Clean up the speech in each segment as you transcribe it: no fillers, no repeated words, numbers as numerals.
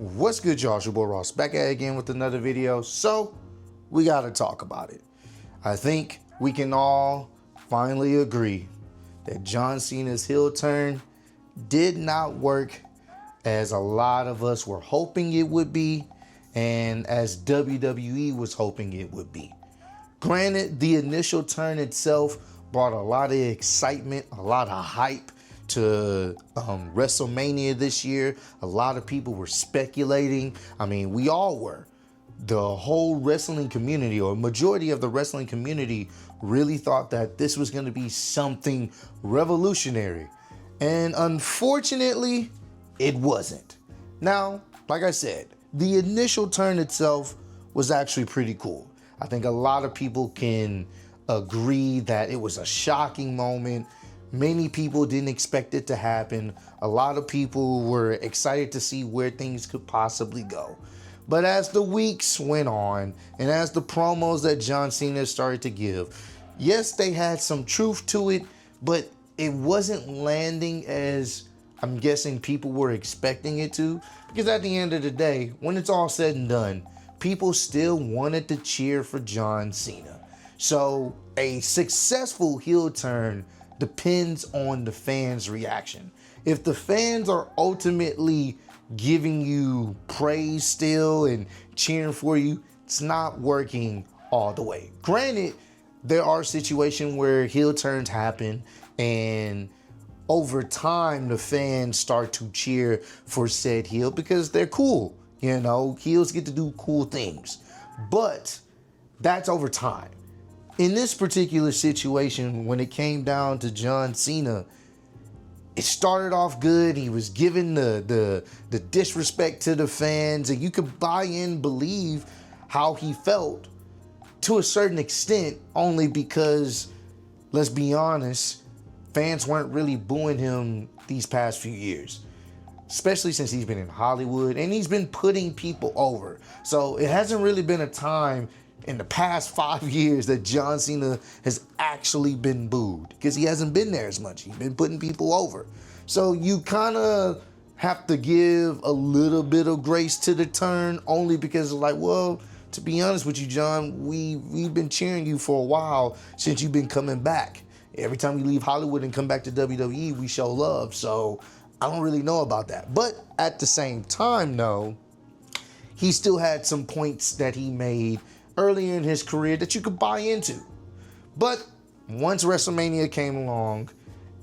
What's good, y'all? It's your boy Ross back at it again with another video. So we gotta talk about it. I think we can all finally agree that John Cena's heel turn did not work as a lot of us were hoping it would be, and as WWE was hoping it would be. Granted, the initial turn itself brought a lot of excitement, a lot of hype to WrestleMania this year. A lot of people were speculating. I mean, we all were. The whole wrestling community, or majority of the wrestling community, really thought that this was going to be something revolutionary. And unfortunately, it wasn't. Now, like I said, the initial turn itself was actually pretty cool. I think a lot of people can agree that it was a shocking moment. Many people didn't expect it to happen. A lot of people were excited to see where things could possibly go. But as the weeks went on, and as the promos that John Cena started to give, yes, they had some truth to it, but it wasn't landing as I'm guessing people were expecting it to. Because at the end of the day, when it's all said and done, people still wanted to cheer for John Cena. So a successful heel turn depends on the fans' reaction. If the fans are ultimately giving you praise still and cheering for you, it's not working all the way. Granted, there are situations where heel turns happen and over time the fans start to cheer for said heel because they're cool. You know, heels get to do cool things. But that's over time. In this particular situation, when it came down to John Cena, it started off good. He was giving the disrespect to the fans, and you could buy in, believe how he felt to a certain extent, only because, let's be honest, fans weren't really booing him these past few years, especially since he's been in Hollywood and he's been putting people over. So it hasn't really been a time in the past 5 years that John Cena has actually been booed, because he hasn't been there as much. He's been putting people over. So you kind of have to give a little bit of grace to the turn, only because, like, well, to be honest with you, John, we've been cheering you for a while since you've been coming back. Every time you leave Hollywood and come back to WWE, we show love. So I don't really know about that. But at the same time, though, he still had some points that he made earlier in his career that you could buy into. But once WrestleMania came along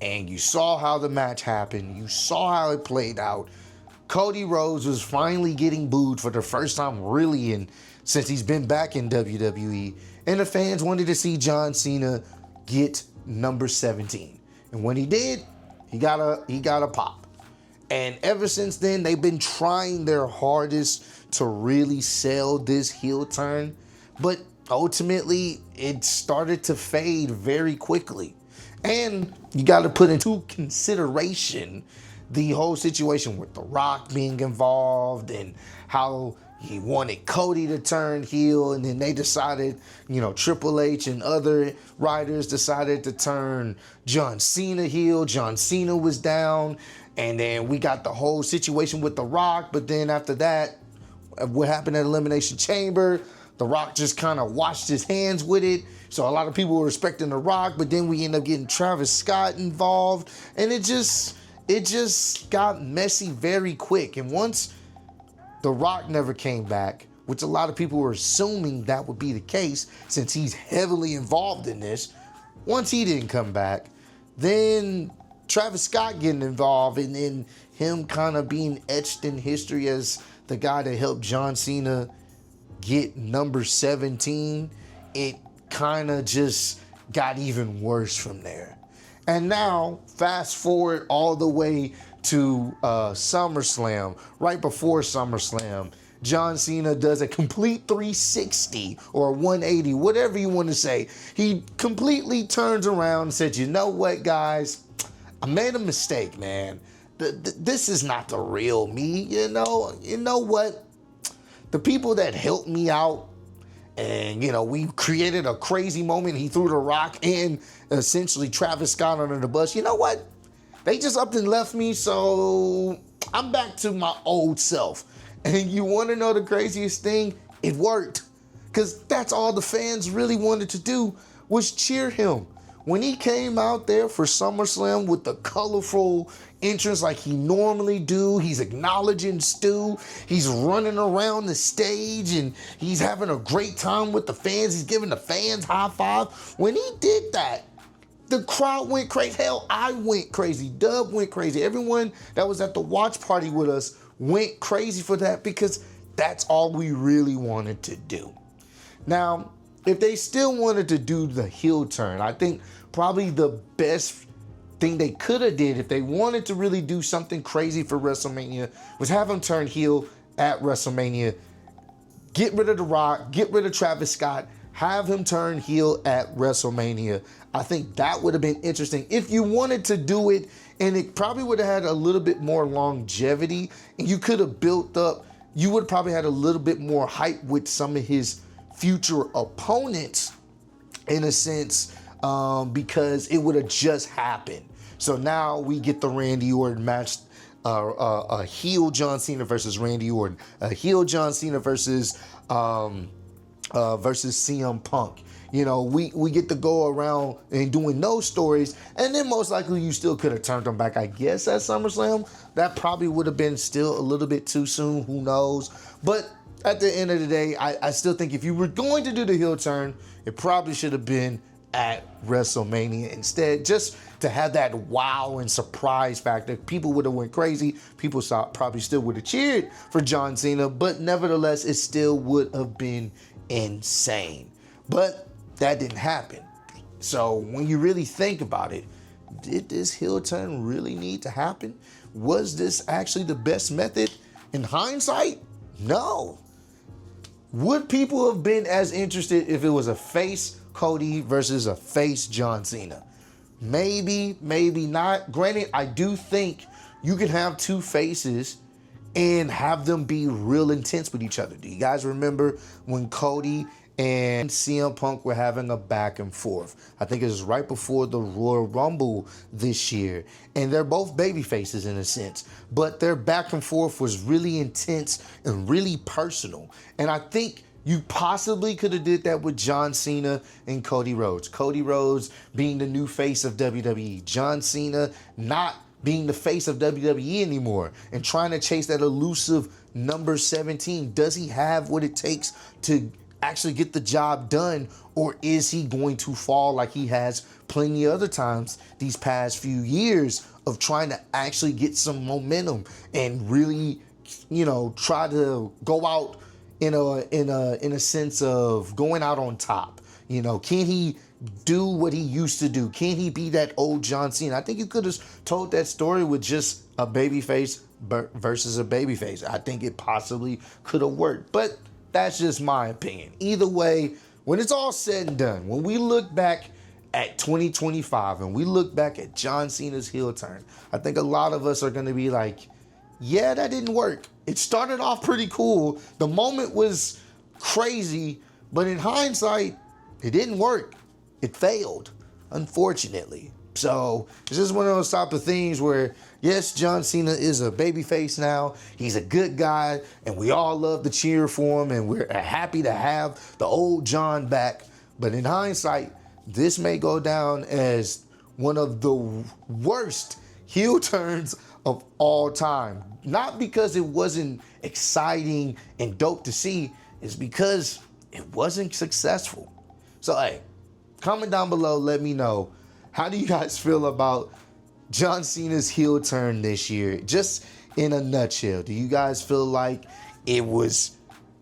and you saw how the match happened, you saw how it played out, Cody Rhodes was finally getting booed for the first time really since he's been back in WWE, and the fans wanted to see John Cena get number 17. And when he did, he got a pop. And ever since then, they've been trying their hardest to really sell this heel turn. But ultimately, it started to fade very quickly. And you got to put into consideration the whole situation with The Rock being involved and how he wanted Cody to turn heel, and then they decided, Triple H and other writers decided to turn John Cena heel. John Cena was down, and then we got the whole situation with The Rock. But then after that, what happened at Elimination Chamber, The Rock just kind of washed his hands with it. So a lot of people were respecting The Rock, but then we end up getting Travis Scott involved, and it just got messy very quick. And once The Rock never came back, which a lot of people were assuming that would be the case since he's heavily involved in this, once he didn't come back, then Travis Scott getting involved, and then him kind of being etched in history as the guy that helped John Cena get number 17, it kind of just got even worse from there. And now, fast forward all the way to SummerSlam. Right before SummerSlam, John Cena does a complete 360 or 180, whatever you want to say. He completely turns around and said, you know what, guys? I made a mistake, man. This is not the real me, You know what? The people that helped me out, and, we created a crazy moment. He threw The Rock and essentially Travis Scott under the bus. You know what? They just up and left me, so I'm back to my old self. And you want to know the craziest thing? It worked. Because that's all the fans really wanted to do was cheer him. When he came out there for SummerSlam with the colorful entrance like he normally do, he's acknowledging Stu, he's running around the stage and he's having a great time with the fans, he's giving the fans high five. When he did that, the crowd went crazy. Hell, I went crazy. Dub went crazy. Everyone that was at the watch party with us went crazy for that because that's all we really wanted to do. Now, if they still wanted to do the heel turn, I think probably the best thing they could have did if they wanted to really do something crazy for WrestleMania was have him turn heel at WrestleMania, get rid of The Rock, get rid of Travis Scott, have him turn heel at WrestleMania. I think that would have been interesting if you wanted to do it, and it probably would have had a little bit more longevity, and you could have built up, you would have probably had a little bit more hype with some of his future opponents in a sense, because it would have just happened. So now we get the Randy Orton match, a heel John Cena versus Randy Orton, a heel John Cena versus CM Punk. You know, we get to go around and doing those stories, and then most likely you still could have turned them back, I guess, at SummerSlam. That probably would have been still a little bit too soon, who knows. But at the end of the day, I still think if you were going to do the heel turn, it probably should have been at WrestleMania instead, just to have that wow and surprise factor. People would have went crazy. People probably still would have cheered for John Cena, but nevertheless, it still would have been insane. But that didn't happen. So when you really think about it, did this heel turn really need to happen? Was this actually the best method? In hindsight, no. Would people have been as interested if it was a face Cody versus a face John Cena? Maybe, maybe not. Granted, I do think you can have two faces and have them be real intense with each other. Do you guys remember when Cody and CM Punk were having a back and forth? I think it was right before the Royal Rumble this year. And they're both baby faces in a sense, but their back and forth was really intense and really personal. And I think you possibly could have did that with John Cena and Cody Rhodes. Cody Rhodes being the new face of WWE. John Cena not being the face of WWE anymore and trying to chase that elusive number 17. Does he have what it takes to actually get the job done, or is he going to fall like he has plenty of other times these past few years of trying to actually get some momentum and really, you know, try to go out in a sense of going out on top? You know, can he do what he used to do? Can he be that old John Cena? I think you could have told that story with just a babyface versus a babyface. I think it possibly could have worked, but that's just my opinion. Either way, when it's all said and done, when we look back at 2025 and we look back at John Cena's heel turn, I think a lot of us are going to be like, yeah, that didn't work. It started off pretty cool. The moment was crazy, but in hindsight, it didn't work. It failed, unfortunately. So it's just one of those type of things where, yes, John Cena is a babyface now. He's a good guy, and we all love to cheer for him, and we're happy to have the old John back. But in hindsight, this may go down as one of the worst heel turns of all time. Not because it wasn't exciting and dope to see, it's because it wasn't successful. So, hey, comment down below, let me know, how do you guys feel about John Cena's heel turn this year? Just in a nutshell, do you guys feel like it was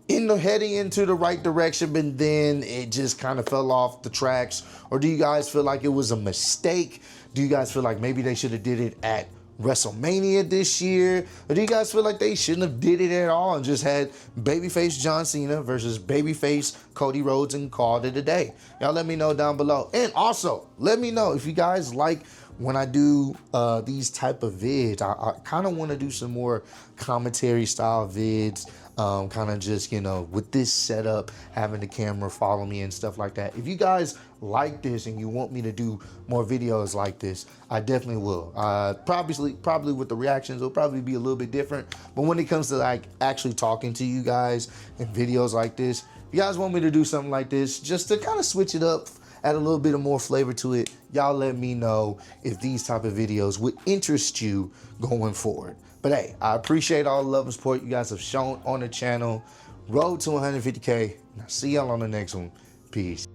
heading into the right direction, but then it just kind of fell off the tracks? Or do you guys feel like it was a mistake? Do you guys feel like maybe they should have did it at WrestleMania this year? Or do you guys feel like they shouldn't have did it at all and just had babyface John Cena versus babyface Cody Rhodes and called it a day? Y'all let me know down below. And also, let me know if you guys like when I do these type of vids, I kind of want to do some more commentary style vids, kind of just, you know, with this setup, having the camera follow me and stuff like that. If you guys like this and you want me to do more videos like this, I definitely will. Probably with the reactions, it'll probably be a little bit different. But when it comes to like actually talking to you guys in videos like this, if you guys want me to do something like this, just to kind of switch it up, add a little bit of more flavor to it, y'all let me know if these type of videos would interest you going forward. But hey, I appreciate all the love and support you guys have shown on the channel. Road to 150K. I'll see y'all on the next one. Peace.